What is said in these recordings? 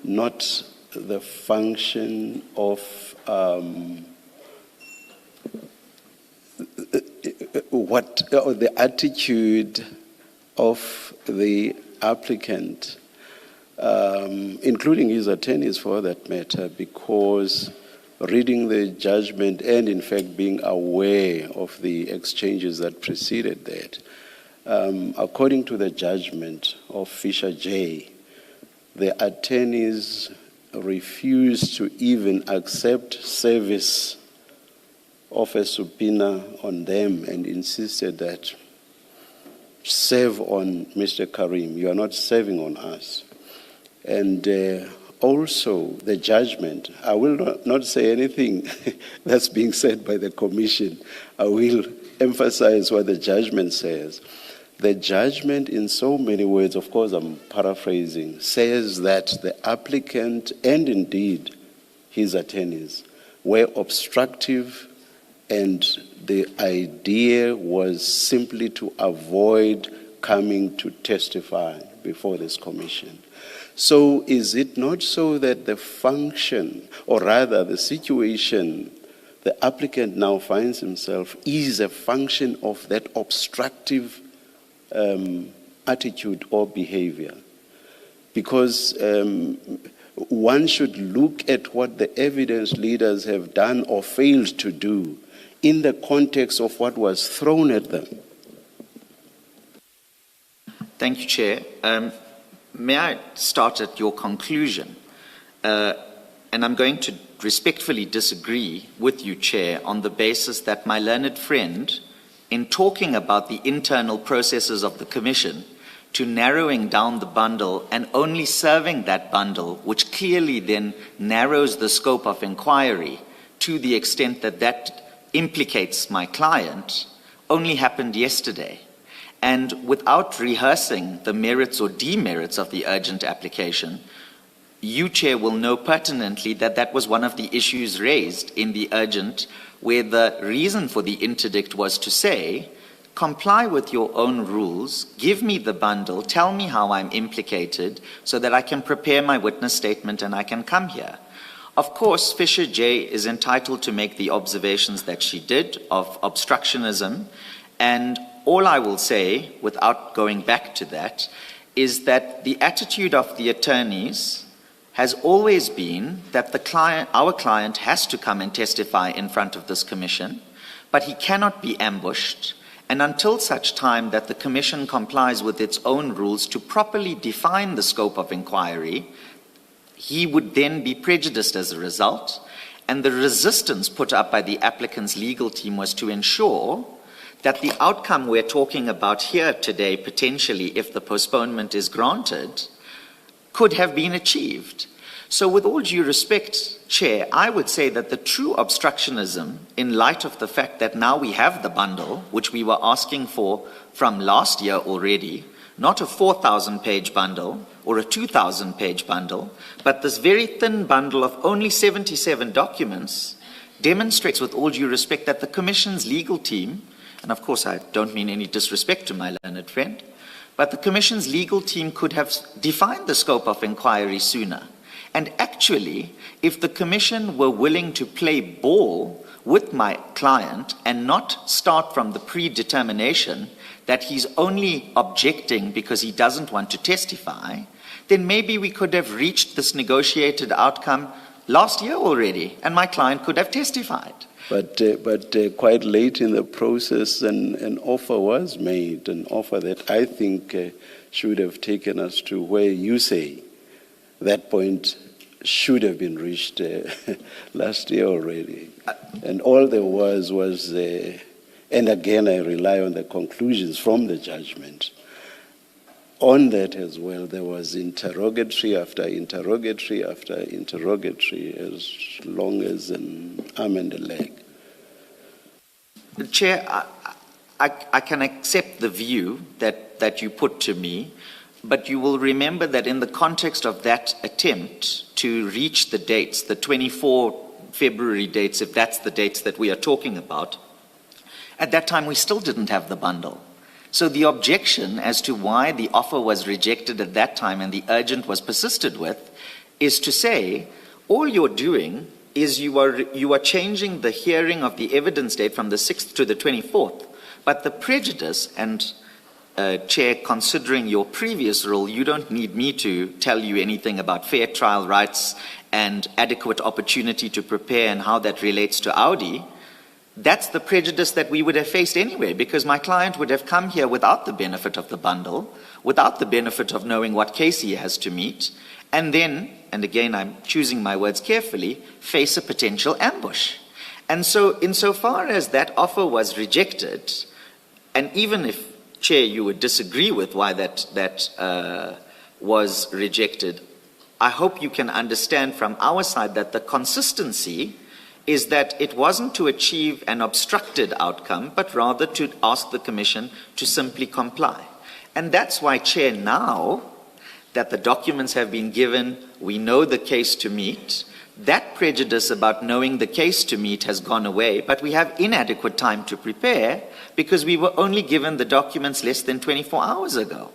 not the function of the attitude of the applicant, including his attorneys for that matter, because reading the judgment and in fact being aware of the exchanges that preceded that, according to the judgment of Fisher J, the attorneys refused to even accept service of a subpoena on them and insisted that serve on Mr. Karim, you are not serving on us. And also the judgment, I will not say anything that's being said by the commission. I will emphasize what the judgment says. The judgment, in so many words, of course I'm paraphrasing, says that the applicant and indeed his attorneys were obstructive, and the idea was simply to avoid coming to testify before this commission. So is it not so that the function, or rather the situation the applicant now finds himself is a function of that obstructive attitude or behavior? Because one should look at what the evidence leaders have done or failed to do in the context of what was thrown at them. Thank you, Chair. May I start at your conclusion? And I'm going to respectfully disagree with you, Chair, on the basis that my learned friend, in talking about the internal processes of the Commission, to narrowing down the bundle and only serving that bundle, which clearly then narrows the scope of inquiry to the extent that that implicates my client, only happened yesterday. And without rehearsing the merits or demerits of the urgent application, you, Chair, will know pertinently that that was one of the issues raised in the urgent, where the reason for the interdict was to say, comply with your own rules, give me the bundle, tell me how I'm implicated so that I can prepare my witness statement and I can come here. Of course, Fisher J is entitled to make the observations that she did of obstructionism, and all I will say, without going back to that, is that the attitude of the attorneys has always been that our client has to come and testify in front of this commission, but he cannot be ambushed, and until such time that the commission complies with its own rules to properly define the scope of inquiry, he would then be prejudiced as a result, and the resistance put up by the applicant's legal team was to ensure that the outcome we're talking about here today, potentially if the postponement is granted, could have been achieved. So with all due respect, Chair, I would say that the true obstructionism, in light of the fact that now we have the bundle, which we were asking for from last year already, not a 4,000-page bundle or a 2,000-page bundle, but this very thin bundle of only 77 documents, demonstrates with all due respect that the Commission's legal team, and of course I don't mean any disrespect to my learned friend, but the Commission's legal team could have defined the scope of inquiry sooner. And actually, if the Commission were willing to play ball with my client and not start from the predetermination that he's only objecting because he doesn't want to testify, then maybe we could have reached this negotiated outcome last year already, and my client could have testified. But quite late in the process, an offer was made, an offer that I think should have taken us to where you say that point should have been reached last year already. And all there was, and again I rely on the conclusions from the judgment. On that as well, there was interrogatory after interrogatory after interrogatory, as long as an arm and a leg. Chair, I can accept the view that you put to me, but you will remember that in the context of that attempt to reach the dates, the 24 February dates, if that's the dates that we are talking about, at that time we still didn't have the bundle. So the objection as to why the offer was rejected at that time and the urgent was persisted with is to say, all you're doing is you are changing the hearing of the evidence date from the 6th to the 24th. But the prejudice, and Chair, considering your previous rule, you don't need me to tell you anything about fair trial rights and adequate opportunity to prepare and how that relates to Audi. That's the prejudice that we would have faced anyway, because my client would have come here without the benefit of the bundle, without the benefit of knowing what case he has to meet, and then, and again I'm choosing my words carefully, face a potential ambush. And so insofar as that offer was rejected, and even if, Chair, you would disagree with why that was rejected, I hope you can understand from our side that the consistency is that it wasn't to achieve an obstructed outcome, but rather to ask the Commission to simply comply. And that's why, Chair, now that the documents have been given, we know the case to meet, that prejudice about knowing the case to meet has gone away, but we have inadequate time to prepare because we were only given the documents less than 24 hours ago.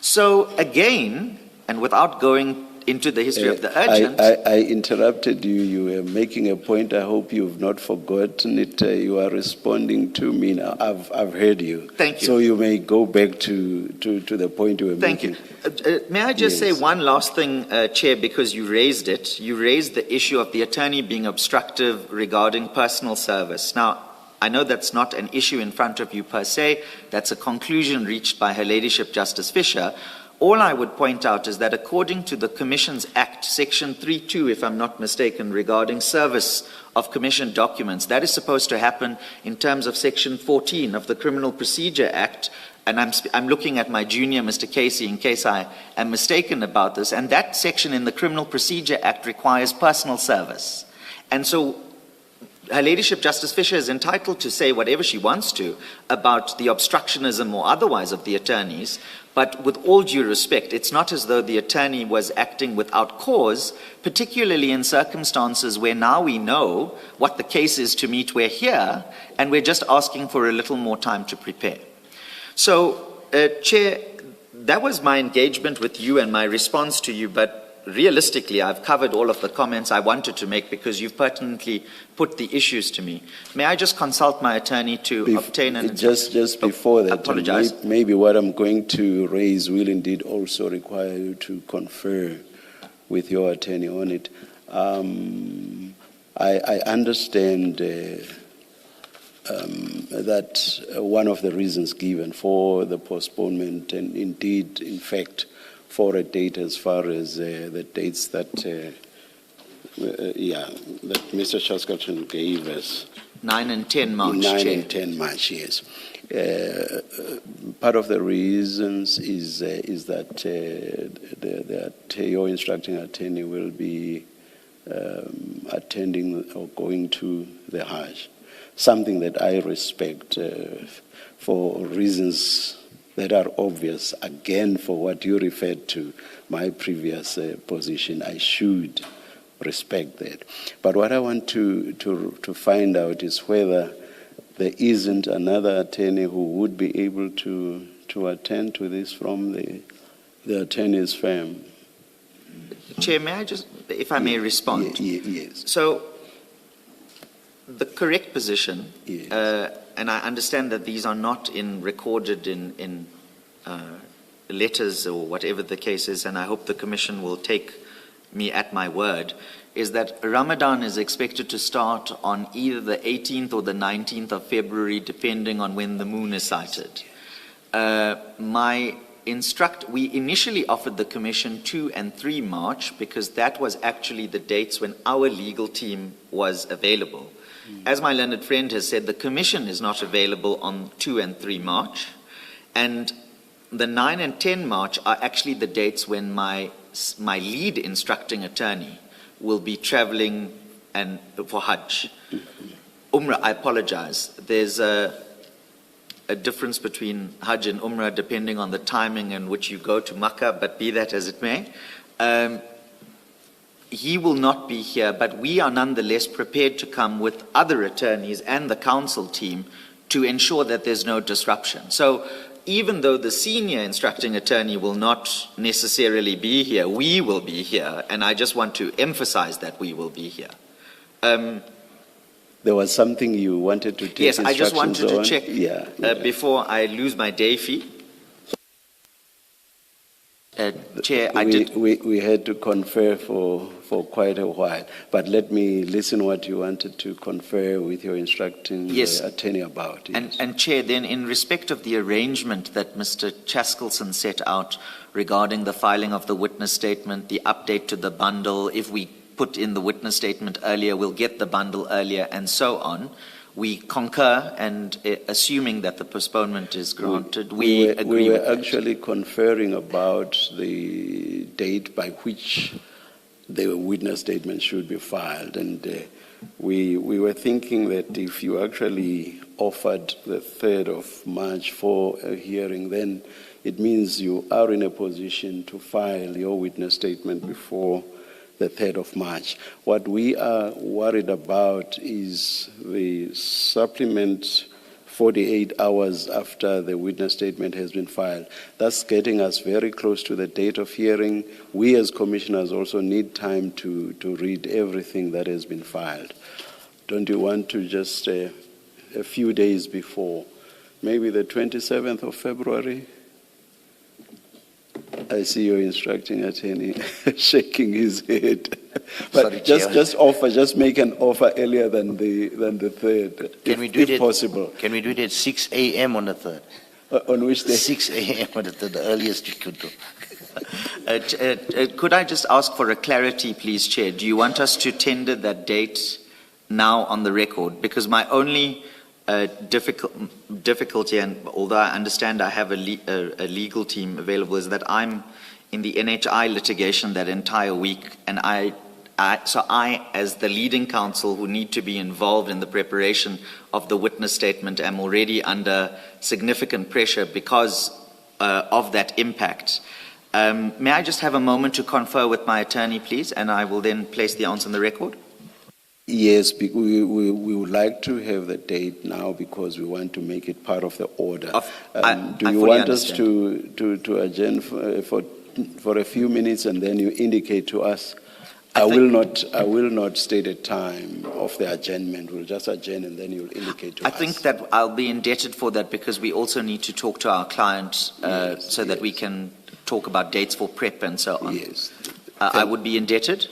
So again, and without going into the history of the urgent... I interrupted you. You were making a point. I hope you've not forgotten it. You are responding to me now. I've heard you. Thank you. So you may go back to the point you were making. Thank you. May I just say one last thing, Chair, because you raised it. You raised the issue of the attorney being obstructive regarding personal service. Now, I know that's not an issue in front of you per se. That's a conclusion reached by Her Ladyship Justice Fisher. All I would point out is that according to the Commission's Act, Section 3.2, if I'm not mistaken, regarding service of Commission documents, that is supposed to happen in terms of Section 14 of the Criminal Procedure Act. And I'm looking at my junior, Mr. Casey, in case I am mistaken about this. And that section in the Criminal Procedure Act requires personal service. And so Her Ladyship Justice Fisher is entitled to say whatever she wants to about the obstructionism or otherwise of the attorneys, but with all due respect, it's not as though the attorney was acting without cause, particularly in circumstances where now we know what the case is to meet. We're here, and we're just asking for a little more time to prepare. So, Chair, that was my engagement with you and my response to you, but realistically, I've covered all of the comments I wanted to make because you've pertinently put the issues to me. May I just consult my attorney to obtain an... Just before that, apologize. Maybe what I'm going to raise will indeed also require you to confer with your attorney on it. I understand that one of the reasons given for the postponement, and indeed, in fact, for a date as far as the dates that that Mr. Shaskalton gave us. 9 and 10 March, 9 Chair. and 10 March, yes. Part of the reasons is that your instructing attorney will be attending or going to the Hajj, something that I respect for reasons that are obvious. Again, for what you referred to, my previous position, I should respect that. But what I want to find out is whether there isn't another attorney who would be able to attend to this from the attorney's firm. Chair, may I just, if I may respond? Yes. So, the correct position, Yes. and I understand that these are not recorded in letters or whatever the case is, and I hope the Commission will take me at my word, is that Ramadan is expected to start on either the 18th or the 19th of February, depending on when the moon is sighted. We initially offered the Commission 2 and 3 March because that was actually the dates when our legal team was available. As my learned friend has said, the Commission is not available on 2 and 3 March, and the 9 and 10 March are actually the dates when my lead instructing attorney will be traveling for Hajj. Umrah, I apologize. There's a difference between Hajj and Umrah depending on the timing in which you go to Makkah, but be that as it may. He will not be here, but we are nonetheless prepared to come with other attorneys and the council team to ensure that there's no disruption. So even though the senior instructing attorney will not necessarily be here, we will be here, and I just want to emphasize that we will be here. There was something you wanted to take Yes, I just instructions wanted to on? check Yeah. before I lose my day fee. Chair, we had to confer for quite a while, but let me listen what you wanted to confer with your instructing attorney about. Yes. And Chair, then in respect of the arrangement that Mr. Chaskelson set out regarding the filing of the witness statement, the update to the bundle, if we put in the witness statement earlier, we'll get the bundle earlier, and so on. We concur, and assuming that the postponement is granted, we agree with that. We were actually conferring about the date by which the witness statement should be filed, and we were thinking that if you actually offered the 3rd of March for a hearing, then it means you are in a position to file your witness statement before the 3rd of March. What we are worried about is the supplement 48 hours after the witness statement has been filed. That's getting us very close to the date of hearing. We as commissioners also need time to read everything that has been filed. Don't you want to just a few days before, maybe the 27th of February? I see your instructing attorney shaking his head. But Sorry, just make an offer earlier than the 3rd, if possible. Can we do it at 6 a.m. on the 3rd? On which day? 6 a.m. on the 3rd, the earliest you could do. Could I just ask for a clarity, please, Chair? Do you want us to tender that date now on the record? Because my only difficulty, and although I understand I have a legal team available, is that I'm in the NHI litigation that entire week, and so I, as the leading counsel who need to be involved in the preparation of the witness statement, am already under significant pressure because of that impact. May I just have a moment to confer with my attorney, please, and I will then place the answer on the record? Yes, we would like to have the date now because we want to make it part of the order. Do you want us to adjourn for a few minutes and then you indicate to us? I will not state a time of the adjournment. We'll just adjourn and then you'll indicate to us. I think that I'll be indebted for that because we also need to talk to our client so that we can talk about dates for prep and so on. Yes. I would be indebted.